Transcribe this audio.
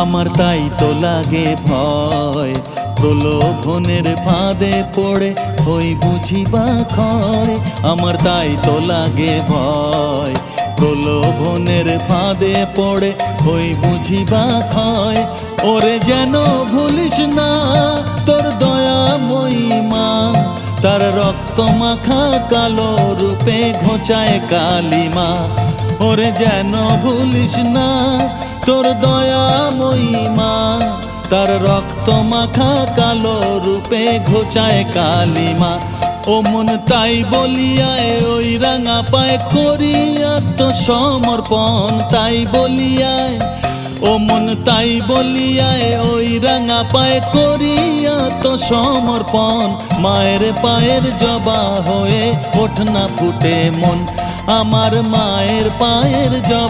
আমার তাই তো লাগে ভয়, প্রলোভনের ফাঁদে পড়ে হই বুঝি বা ক্ষয়। আমার তাই তো লাগে ভয়, প্রলোভনের ফাঁদে পড়ে হই বুঝি বা ক্ষয়। ওরে যেন ভুলিস না তোর দয়াময়ী মা, তার রক্ত মাখা কালো রূপে ঘোচায় কালিমা। ওরে যেন ভুলিস না তোর দয়াময়ী মা, তার রক্ত মাখা কালো রূপে ঘোচায় কালিমা। ও মন তাই বলিয়ায় ওই রাঙা পায় করি আত্মসমর্পণ, তাই বলিয়ায় ও মন তাই বলিয়ায় ওই রাঙা পায় করি আত্মসমর্পণ। মায়ের পায়ের জবা হয়ে ওঠ না ফুটে মন, আমার মায়ের পায়ের জবা